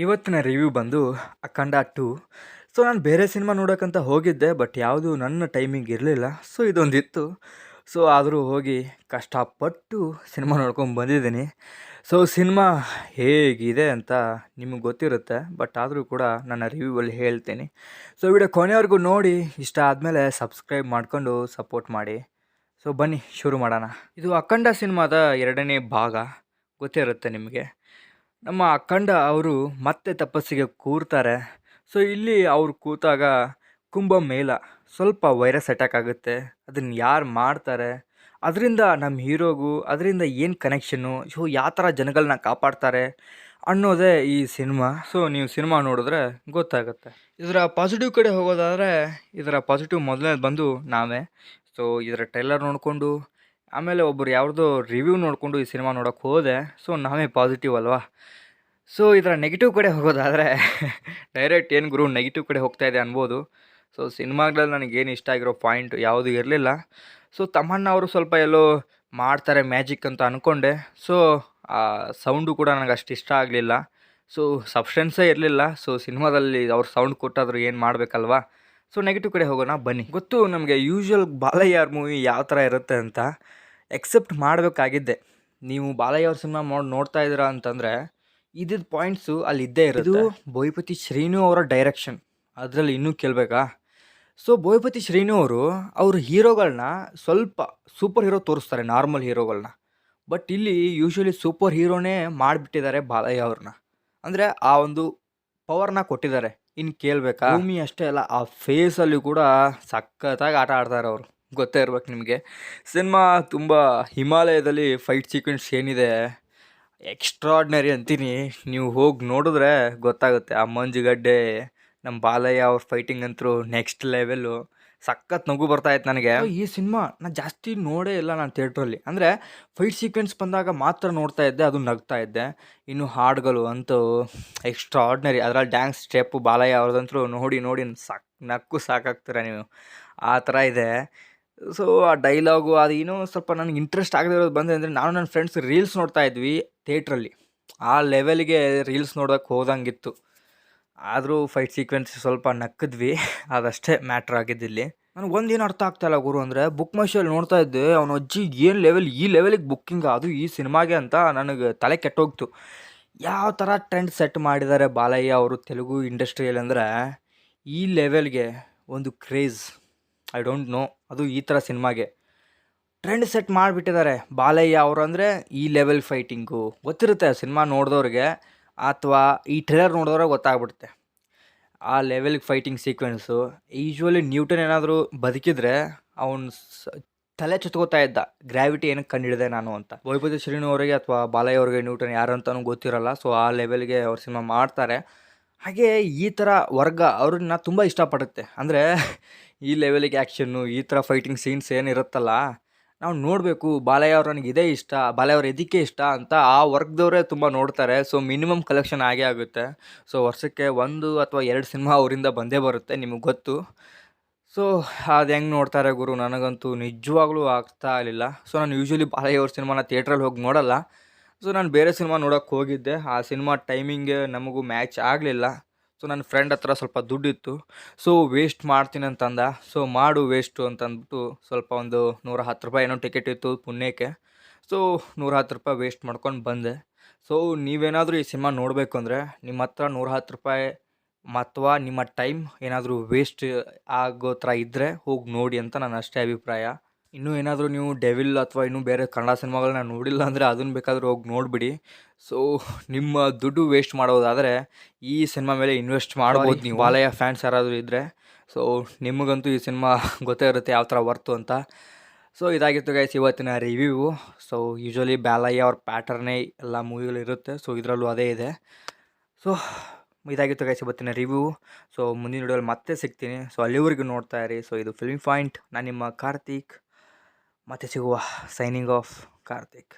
ಇವತ್ತಿನ ರಿವ್ಯೂ ಬಂದು ಅಖಂಡ 2. ಸೊ ನಾನು ಬೇರೆ ಸಿನಿಮಾ ನೋಡೋಕ್ಕಂತ ಹೋಗಿದ್ದೆ, ಬಟ್ ಯಾವುದು ನನ್ನ ಟೈಮಿಂಗ್ ಇರಲಿಲ್ಲ. ಸೊ ಇದೊಂದಿತ್ತು. ಸೊ ಆದರೂ ಹೋಗಿ ಕಷ್ಟಪಟ್ಟು ಸಿನಿಮಾ ನೋಡ್ಕೊಂಡು ಬಂದಿದ್ದೀನಿ. ಸೊ ಸಿನಿಮಾ ಹೇಗಿದೆ ಅಂತ ನಿಮಗೆ ಗೊತ್ತಿರುತ್ತೆ, ಬಟ್ ಆದರೂ ಕೂಡ ನನ್ನ ರಿವ್ಯೂವಲ್ಲಿ ಹೇಳ್ತೀನಿ. ಸೊ ವಿಡಿಯೋ ಕೊನೆವರೆಗೂ ನೋಡಿ, ಇಷ್ಟ ಆದಮೇಲೆ ಸಬ್ಸ್ಕ್ರೈಬ್ ಮಾಡಿಕೊಂಡು ಸಪೋರ್ಟ್ ಮಾಡಿ. ಸೊ ಬನ್ನಿ ಶುರು ಮಾಡೋಣ. ಇದು ಅಖಂಡ ಸಿನಿಮಾದ 2ನೇ ಭಾಗ, ಗೊತ್ತೇ ಇರುತ್ತೆ ನಿಮಗೆ. ನಮ್ಮ ಅಖಂಡ ಅವರು ಮತ್ತೆ ತಪಸ್ಸಿಗೆ ಕೂರ್ತಾರೆ. ಸೊ ಇಲ್ಲಿ ಅವ್ರು ಕೂತಾಗ ಕುಂಭಮೇಳ ಸ್ವಲ್ಪ ವೈರಸ್ ಅಟ್ಯಾಕ್ ಆಗುತ್ತೆ. ಅದನ್ನು ಯಾರು ಮಾಡ್ತಾರೆ, ಅದರಿಂದ ನಮ್ಮ ಹೀರೋಗೂ ಅದರಿಂದ ಏನು ಕನೆಕ್ಷನ್ನು, ಸೊ ಯಾವ ಥರ ಜನಗಳನ್ನ ಕಾಪಾಡ್ತಾರೆ ಅನ್ನೋದೇ ಈ ಸಿನಿಮಾ. ಸೊ ನೀವು ಸಿನಿಮಾ ನೋಡಿದ್ರೆ ಗೊತ್ತಾಗುತ್ತೆ. ಇದರ ಪಾಸಿಟಿವ್ ಕಡೆ ಹೋಗೋದಾದರೆ, ಇದರ ಪಾಸಿಟಿವ್ ಮೊದಲನೇದು ಬಂದು ನಾವೇ. ಸೊ ಇದರ ಟ್ರೈಲರ್ ನೋಡಿಕೊಂಡು ಆಮೇಲೆ ಒಬ್ಬರು ಯಾವುದೋ ರಿವ್ಯೂ ನೋಡಿಕೊಂಡು ಈ ಸಿನಿಮಾ ನೋಡೋಕ್ಕೆ ಹೋದೆ. ಸೊ ನಾವೇ ಪಾಸಿಟಿವ್ ಅಲ್ವಾ. ಸೊ ಇದರ ನೆಗೆಟಿವ್ ಕಡೆ ಹೋಗೋದಾದರೆ ಡೈರೆಕ್ಟ್ ಏನು ಗುರು ನೆಗೆಟಿವ್ ಕಡೆ ಹೋಗ್ತಾ ಇದೆ ಅನ್ಬೋದು. ಸೊ ಸಿನಿಮಾಗಳಲ್ಲಿ ನನಗೇನು ಇಷ್ಟ ಆಗಿರೋ ಪಾಯಿಂಟ್ ಯಾವುದೂ ಇರಲಿಲ್ಲ. ಸೊ ತಮ್ಮಣ್ಣ ಅವರು ಸ್ವಲ್ಪ ಎಲ್ಲೋ ಮಾಡ್ತಾರೆ ಮ್ಯಾಜಿಕ್ ಅಂತ ಅಂದ್ಕೊಂಡೆ. ಸೊ ಆ ಸೌಂಡು ಕೂಡ ನನಗೆ ಅಷ್ಟು ಇಷ್ಟ ಆಗಲಿಲ್ಲ. ಸೊ ಸಬ್ಸ್ಟೆನ್ಸೇ ಇರಲಿಲ್ಲ. ಸೊ ಸಿನಿಮಾದಲ್ಲಿ ಅವ್ರು ಸೌಂಡ್ ಕೊಟ್ಟಾದರೂ ಏನು ಮಾಡಬೇಕಲ್ವಾ. ಸೊ ನೆಗೆಟಿವ್ ಕಡೆ ಹೋಗೋಣ ಬನ್ನಿ. ಗೊತ್ತು ನಮಗೆ ಯೂಶ್ವಲ್ ಬಾಲಯ್ಯ ಅವ್ರ ಮೂವಿ ಯಾವ ಥರ ಇರುತ್ತೆ ಅಂತ ಎಕ್ಸೆಪ್ಟ್ ಮಾಡಬೇಕಾಗಿದ್ದೆ. ನೀವು ಬಾಲಯ್ಯ ಅವ್ರ ಸಿನಿಮಾ ನೋಡ್ತಾ ಇದ್ದೀರಾ ಅಂತಂದರೆ ಇದ್ದಿದ್ದ ಪಾಯಿಂಟ್ಸು ಅಲ್ಲಿ ಇದ್ದೇ ಇರೋದು. ಬೋಯಪತಿ ಶ್ರೀನು ಅವರ ಡೈರೆಕ್ಷನ್, ಅದರಲ್ಲಿ ಇನ್ನೂ ಕೇಳಬೇಕಾ. ಸೊ ಬೋಯಪತಿ ಶ್ರೀನು ಅವರು ಅವ್ರ ಹೀರೋಗಳನ್ನ ಸ್ವಲ್ಪ ಸೂಪರ್ ಹೀರೋ ತೋರಿಸ್ತಾರೆ, ನಾರ್ಮಲ್ ಹೀರೋಗಳನ್ನ. ಬಟ್ ಇಲ್ಲಿ ಯೂಶ್ವಲಿ ಸೂಪರ್ ಹೀರೋನೇ ಮಾಡಿಬಿಟ್ಟಿದ್ದಾರೆ ಬಾಲಯ್ಯ ಅವ್ರನ್ನ. ಅಂದರೆ ಆ ಒಂದು ಪವರ್ನ ಕೊಟ್ಟಿದ್ದಾರೆ. ಇನ್ನು ಕೇಳಬೇಕಾ, ಭೂಮಿ ಅಷ್ಟೇ ಅಲ್ಲ, ಆ ಫೇಸಲ್ಲಿ ಕೂಡ ಸಖತ್ತಾಗಿ ಆಟ ಆಡ್ತಾರೆ ಅವರು, ಗೊತ್ತೇ ಇರ್ಬೇಕು ನಿಮಗೆ. ಸಿನಿಮಾ ತುಂಬ ಹಿಮಾಲಯದಲ್ಲಿ ಫೈಟ್ ಸೀಕ್ವೆನ್ಸ್ ಏನಿದೆ ಎಕ್ಸ್ಟ್ರಾರ್ಡ್ನರಿ ಅಂತೀನಿ. ನೀವು ಹೋಗಿ ನೋಡಿದ್ರೆ ಗೊತ್ತಾಗುತ್ತೆ. ಆ ಮಂಜುಗಡ್ಡೆ ನಮ್ಮ ಬಾಲಯ್ಯ ಅವ್ರ ಫೈಟಿಂಗ್ ಅಂತೂ ನೆಕ್ಸ್ಟ್ ಲೆವೆಲ್ಲು. ಸಖತ್ ನಗು ಬರ್ತಾಯಿತ್ತು ನನಗೆ. ಈ ಸಿನಿಮಾ ನಾನು ಜಾಸ್ತಿ ನೋಡೇ ಇಲ್ಲ ನಾನು ಥಿಯೇಟ್ರಲ್ಲಿ. ಅಂದರೆ ಫೈಟ್ ಸೀಕ್ವೆನ್ಸ್ ಬಂದಾಗ ಮಾತ್ರ ನೋಡ್ತಾ ಇದ್ದೆ, ಅದು ನಗ್ತಾ ಇದ್ದೆ. ಇನ್ನು ಹಾಡುಗಳು ಅಂತೂ ಎಕ್ಸ್ಟ್ರಾರ್ಡ್ನರಿ. ಅದರಲ್ಲಿ ಡ್ಯಾನ್ಸ್ ಸ್ಟೆಪ್ಪು ಬಾಲಯ್ಯ ಅವ್ರದಂತೂ ನೋಡಿ ನೋಡಿ ನಕ್ಕು ಸಾಕಾಗ್ತೀರ ನೀವು, ಆ ಥರ ಇದೆ. ಸೊ ಆ ಡೈಲಾಗು ಅದು ಏನೋ ಸ್ವಲ್ಪ ನನಗೆ ಇಂಟ್ರೆಸ್ಟ್ ಆಗದೆ ಇರೋದು ಬಂದೆ ಅಂದರೆ, ನಾನು ನನ್ನ ಫ್ರೆಂಡ್ಸ್ ರೀಲ್ಸ್ ನೋಡ್ತಾ ಇದ್ವಿ ಥಿಯೇಟ್ರಲ್ಲಿ. ಆ ಲೆವೆಲ್ಗೆ ರೀಲ್ಸ್ ನೋಡೋಕ್ಕೆ ಹೋದಂಗಿತ್ತು. ಆದರೂ ಫೈಟ್ ಸೀಕ್ವೆನ್ಸ್ ಸ್ವಲ್ಪ ನಕ್ಕಿದ್ವಿ, ಅದಷ್ಟೇ ಮ್ಯಾಟ್ರ್ ಆಗಿದ್ದಿಲ್ಲಿ. ನನಗೆ ಒಂದೇನು ಅರ್ಥ ಆಗ್ತಾಯಿಲ್ಲ ಗುರು ಅಂದರೆ, ಬುಕ್ ಮೈ ಶೋಲ್ಲಿ ನೋಡ್ತಾ ಇದ್ದೆ, ಅವನ ಅಜ್ಜಿ ಏನು ಲೆವೆಲ್, ಈ ಲೆವೆಲಿಗೆ ಬುಕ್ಕಿಂಗ್ ಅದು ಈ ಸಿನಿಮಾಗೆ ಅಂತ ನನಗೆ ತಲೆ ಕೆಟ್ಟೋಗ್ತು. ಯಾವ ಥರ ಟ್ರೆಂಡ್ ಸೆಟ್ ಮಾಡಿದ್ದಾರೆ ಬಾಲಯ್ಯ ಅವರು ತೆಲುಗು ಇಂಡಸ್ಟ್ರಿಯಲ್ಲಿ ಅಂದರೆ, ಈ ಲೆವೆಲ್ಗೆ ಒಂದು ಕ್ರೇಜ್, ಐ ಡೋಂಟ್ ನೋ, ಅದು ಈ ಥರ ಸಿನಿಮಾಗೆ ಟ್ರೆಂಡ್ ಸೆಟ್ ಮಾಡಿಬಿಟ್ಟಿದ್ದಾರೆ ಬಾಲಯ್ಯ ಅವರು. ಅಂದರೆ ಈ ಲೆವೆಲ್ ಫೈಟಿಂಗು ಗೊತ್ತಿರುತ್ತೆ ಸಿನಿಮಾ ನೋಡಿದವ್ರಿಗೆ, ಅಥವಾ ಈ ಟ್ರೇಲರ್ ನೋಡಿದವ್ರಿಗೆ ಗೊತ್ತಾಗ್ಬಿಡುತ್ತೆ ಆ ಲೆವೆಲ್ಗೆ ಫೈಟಿಂಗ್ ಸೀಕ್ವೆನ್ಸು. ಯೂಶ್ವಲಿ ನ್ಯೂಟನ್ ಏನಾದರೂ ಬದುಕಿದ್ರೆ ಅವನು ತಲೆ ಚುತ್ಕೋತಾ ಇದ್ದ, ಗ್ರಾವಿಟಿ ಏನಕ್ಕೆ ಕಂಡಿಡಿದೆ ನಾನು ಅಂತ. ಬೋಯಪತಿ ಶ್ರೀನು ಅವರಿಗೆ ಅಥವಾ ಬಾಲಯ್ಯ ಅವ್ರಿಗೆ ನ್ಯೂಟನ್ ಯಾರು ಅಂತಲೂ ಗೊತ್ತಿರಲ್ಲ. ಸೊ ಆ ಲೆವೆಲ್ಗೆ ಅವ್ರ ಸಿನಿಮಾ ಮಾಡ್ತಾರೆ. ಹಾಗೆ ಈ ಥರ ವರ್ಗ ಅವ್ರನ್ನ ತುಂಬ ಇಷ್ಟಪಡುತ್ತೆ. ಅಂದರೆ ಈ ಲೆವೆಲಿಗೆ ಆ್ಯಕ್ಷನ್ನು, ಈ ಥರ ಫೈಟಿಂಗ್ ಸೀನ್ಸ್ ಏನಿರುತ್ತಲ್ಲ, ನಾವು ನೋಡಬೇಕು. ಬಾಲಯ್ಯ ಅವ್ರು ನನಗೆ ಇದೇ ಇಷ್ಟ, ಬಾಲಯ್ಯ ಅವ್ರು ಇದಕ್ಕೆ ಇಷ್ಟ ಅಂತ ಆ ವರ್ಗದವರೇ ತುಂಬ ನೋಡ್ತಾರೆ. ಸೊ ಮಿನಿಮಮ್ ಕಲೆಕ್ಷನ್ ಆಗೇ ಆಗುತ್ತೆ. ಸೊ ವರ್ಷಕ್ಕೆ 1 ಅಥವಾ 2 ಸಿನಿಮಾ ಅವರಿಂದ ಬಂದೇ ಬರುತ್ತೆ, ನಿಮಗೆ ಗೊತ್ತು. ಸೊ ಅದು ಹೆಂಗೆ ನೋಡ್ತಾರೆ ಗುರು, ನನಗಂತೂ ನಿಜವಾಗ್ಲೂ ಆಗ್ತಾ ಇರಲಿಲ್ಲ. ಸೊ ನಾನು ಯೂಶ್ವಲಿ ಬಾಲಯ್ಯ ಅವ್ರ ಸಿನಿಮಾನ ಥಿಯೇಟ್ರಲ್ಲಿ ಹೋಗಿ ನೋಡಲ್ಲ. ಸೊ ನಾನು ಬೇರೆ ಸಿನಿಮಾ ನೋಡೋಕ್ಕೆ ಹೋಗಿದ್ದೆ. ಆ ಸಿನಿಮಾ ಟೈಮಿಂಗ್ ನಮಗೂ ಮ್ಯಾಚ್ ಆಗಲಿಲ್ಲ. ಸೊ ನನ್ನ ಫ್ರೆಂಡ್ ಹತ್ರ ಸ್ವಲ್ಪ ದುಡ್ಡಿತ್ತು. ಸೊ ವೇಸ್ಟ್ ಮಾಡ್ತೀನಿ ಅಂತಂದ. ಸೊ ಮಾಡು ವೇಸ್ಟು ಅಂತಂದ್ಬಿಟ್ಟು ಸ್ವಲ್ಪ ಒಂದು 110 ರೂಪಾಯಿ ಏನೋ ಟಿಕೆಟ್ ಇತ್ತು ಪುಣ್ಯಕ್ಕೆ. ಸೊ 110 ರೂಪಾಯಿ ವೇಸ್ಟ್ ಮಾಡ್ಕೊಂಡು ಬಂದೆ. ಸೊ ನೀವೇನಾದರೂ ಈ ಸಿನಿಮಾ ನೋಡಬೇಕು ಅಂದರೆ ನಿಮ್ಮ ಹತ್ರ 110 ರೂಪಾಯಿ ಅಥವಾ ನಿಮ್ಮ ಟೈಮ್ ಏನಾದರೂ ವೇಸ್ಟ್ ಆಗೋ ಥರ ಇದ್ದರೆ ಹೋಗಿ ನೋಡಿ ಅಂತ ನನ್ನ ಅಷ್ಟೇ ಅಭಿಪ್ರಾಯ. ಇನ್ನೂ ಏನಾದರೂ ನೀವು ಡೆವಿಲ್ ಅಥವಾ ಇನ್ನೂ ಬೇರೆ ಕನ್ನಡ ಸಿನಿಮಾಗಳನ್ನ ನೋಡಿಲ್ಲ ಅಂದರೆ ಅದನ್ನು ಬೇಕಾದರೂ ಹೋಗಿ ನೋಡಿಬಿಡಿ. ಸೊ ನಿಮ್ಮ ದುಡ್ಡು ವೇಸ್ಟ್ ಮಾಡೋದಾದರೆ ಈ ಸಿನಿಮಾ ಮೇಲೆ ಇನ್ವೆಸ್ಟ್ ಮಾಡ್ಬೋದು ನೀವು, ಬಾಲಯ್ಯ ಫ್ಯಾನ್ಸ್ ಯಾರಾದರೂ ಇದ್ದರೆ. ಸೊ ನಿಮಗಂತೂ ಈ ಸಿನಿಮಾ ಗೊತ್ತೇ ಇರುತ್ತೆ ಯಾವ ಥರ ವರ್ತು ಅಂತ. ಸೊ ಇದಾಗಿತ್ತು ಗೈಸ್ ಇವತ್ತಿನ ರಿವ್ಯೂ. ಸೊ ಯೂಶ್ವಲಿ ಬಾಲಯ್ಯ ಅವ್ರ ಪ್ಯಾಟರ್ನೇ ಎಲ್ಲ ಮೂವಿಗಳಿರುತ್ತೆ. ಸೊ ಇದರಲ್ಲೂ ಅದೇ ಇದೆ. ಸೊ ಇದಾಗಿತ್ತು ಗೈಸ್ ಇವತ್ತಿನ ರಿವ್ಯೂ. ಸೊ ಮುಂದಿನ ವಿಡಿಯೋಲ್ಲಿ ಮತ್ತೆ ಸಿಗ್ತೀನಿ. ಸೊ ಅಲ್ಲಿವರೆಗೂ ನೋಡ್ತಾ ಇರಿ. ಸೊ ಇದು ಫಿಲ್ಮ್ ಪಾಯಿಂಟ್. ನಾನು ನಿಮ್ಮ ಕಾರ್ತಿಕ್. ಮತ್ತೆ ಸಿಗುವ. Signing off Karthik.